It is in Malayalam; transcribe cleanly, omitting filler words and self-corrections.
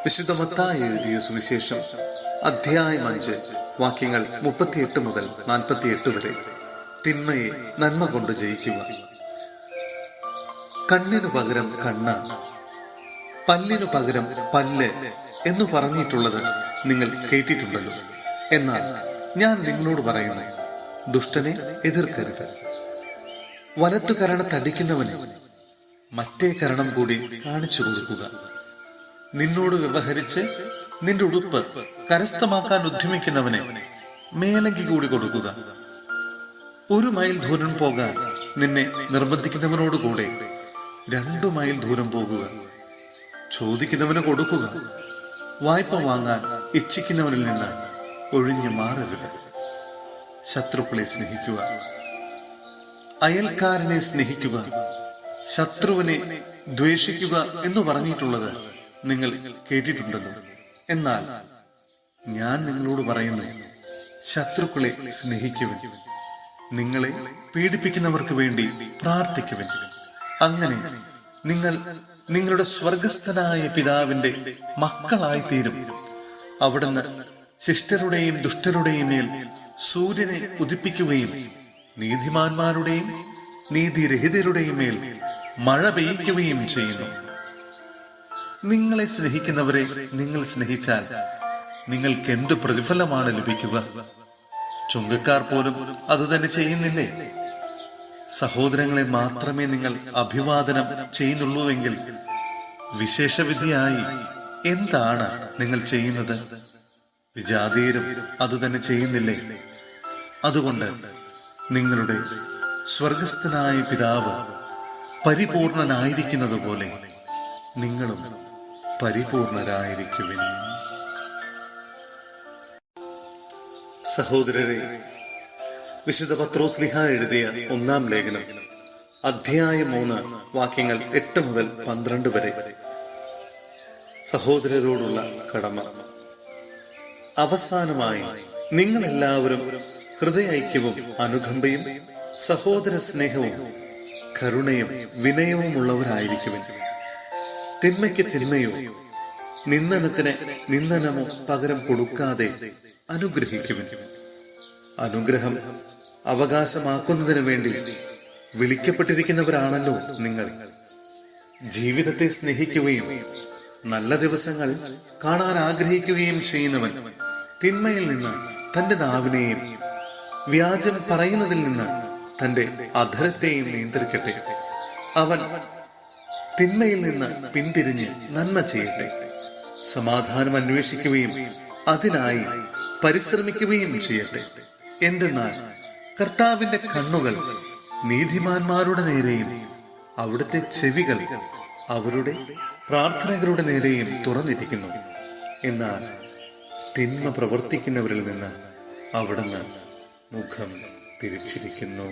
വിശുദ്ധ മത്തായി എഴുതിയ സുവിശേഷം അധ്യായം 5 വാക്യങ്ങൾ 38 മുതൽ 48 വരെ. തിന്മയെ നന്മ കൊണ്ട് ജയിക്കുക. കണ്ണിനു പകരം കണ്ണ്, പല്ലിനു പകരം പല്ല് എന്നു പറഞ്ഞിട്ടുള്ളത് നിങ്ങൾ കേട്ടിട്ടുണ്ടല്ലോ. എന്നാൽ ഞാൻ നിങ്ങളോട് പറയുന്നു, ദുഷ്ടനെ എതിർക്കരുത്. വലത്തു കരണത്തടിക്കുന്നവന് മറ്റേ കരണം കൂടി കാണിച്ചു കൊടുക്കുക. നിന്നോട് വ്യവഹരിച്ച് നിന്റെ ഉടുപ്പ് കരസ്ഥമാക്കാൻ ഉദ്യമിക്കുന്നവനെ മേലങ്കി കൂടി കൊടുക്കുക. 1 മൈൽ ദൂരം പോകാൻ നിന്നെ നിർബന്ധിക്കുന്നവനോടുകൂടെ 2 മൈൽ ദൂരം പോകുക. ചോദിക്കുന്നവന് കൊടുക്കുക. വായ്പ വാങ്ങാൻ ഇച്ഛിക്കുന്നവനിൽ നിന്ന് ഒഴിഞ്ഞു മാറരുത്. ശത്രുക്കളെ സ്നേഹിക്കുക, അയൽക്കാരനെ സ്നേഹിക്കുക, ശത്രുവിനെ ദ്വേഷിക്കുക എന്ന് പറഞ്ഞിട്ടുള്ളത് നിങ്ങൾ കേട്ടിട്ടുണ്ടല്ലോ. എന്നാൽ ഞാൻ നിങ്ങളോട് പറയുന്നു, ശത്രുക്കളെ സ്നേഹിക്കുവിൻ, നിങ്ങളെ പീഡിപ്പിക്കുന്നവർക്ക് വേണ്ടി പ്രാർത്ഥിക്കുവിൻ. അങ്ങനെ നിങ്ങൾ നിങ്ങളുടെ സ്വർഗസ്ഥനായ പിതാവിന്റെ മക്കളായി തീരും. അവിടുന്ന് ശിഷ്ടരുടെയും ദുഷ്ടരുടെയും മേൽ സൂര്യനെ ഉദിപ്പിക്കുകയും നീതിമാന്മാരുടെയും നീതിരഹിതരുടെയും മേൽ മഴ പെയ്യിക്കുകയും ചെയ്യുന്നു. നിങ്ങളെ സ്നേഹിക്കുന്നവരെ നിങ്ങൾ സ്നേഹിച്ചാൽ നിങ്ങൾക്ക് എന്ത് പ്രതിഫലമാണ് ലഭിക്കുക? ചുങ്കക്കാർ പോലും അതുതന്നെ ചെയ്യുന്നില്ലേ? സഹോദരങ്ങളെ മാത്രമേ നിങ്ങൾ അഭിവാദനം ചെയ്യുന്നുള്ളൂവെങ്കിൽ വിശേഷവിധിയായി എന്താണ് നിങ്ങൾ ചെയ്യുന്നത്? വിജാതീയരും അതുതന്നെ ചെയ്യുന്നില്ലേ? അതുകൊണ്ട് നിങ്ങളുടെ സ്വർഗസ്ഥനായ പിതാവ് പരിപൂർണനായിരിക്കുന്നത് പോലെ നിങ്ങളും പരിപൂർണരായിരിക്കുവിൻ. സഹോദരരെ, വിശുദ്ധ പത്രോസ്ലീഹ എഴുതിയ 1-ാം ലേഖനം അധ്യായം 3 വാക്യങ്ങൾ 8 മുതൽ 12 വരെ. സഹോദരരോടുള്ള കടമ. അവസാനമായി നിങ്ങൾ എല്ലാവരും ഹൃദയൈക്യവും അനുകമ്പയും സഹോദര സ്നേഹവും കരുണയും വിനയവും ഉള്ളവരായിരിക്കുവിൻ. തിന്മയ്ക്ക് തിന്മയോ നിന്ദനത്തിന് നിന്ദനമോ പകരം കൊടുക്കാതെ അനുഗ്രഹിക്കുവിൻ. അനുഗ്രഹം അവകാശമാക്കുന്നതിന് വേണ്ടി വിളിക്കപ്പെട്ടിരിക്കുന്നവരാണല്ലോ നിങ്ങൾ. ജീവിതത്തെ സ്നേഹിക്കുകയും നല്ല ദിവസങ്ങൾ കാണാൻ ആഗ്രഹിക്കുകയും ചെയ്യുന്നവൻ തിന്മയിൽ നിന്ന് തന്റെ നാവിനെയും വ്യാജം പറയുന്നതിൽ നിന്ന് തന്റെ അധരത്തെയും നിയന്ത്രിക്കട്ടെ. അവൻ തിന്മയിൽ നിന്ന് പിന്തിരിഞ്ഞ് നന്മ ചെയ്യട്ടെ. സമാധാനം അന്വേഷിക്കുകയും അതിനായി പരിശ്രമിക്കുകയും ചെയ്യട്ടെ. എന്തെന്നാൽ കർത്താവിന്റെ കണ്ണുകൾ നീതിമാന്മാരുടെ നേരെയും അവിടുത്തെ ചെവികൾ അവരുടെ പ്രാർത്ഥനകളുടെ നേരെയും തുറന്നിരിക്കുന്നു. എന്നാൽ തിന്മ പ്രവർത്തിക്കുന്നവരിൽ നിന്ന് അവിടുന്ന് മുഖം തിരിച്ചിരിക്കുന്നു.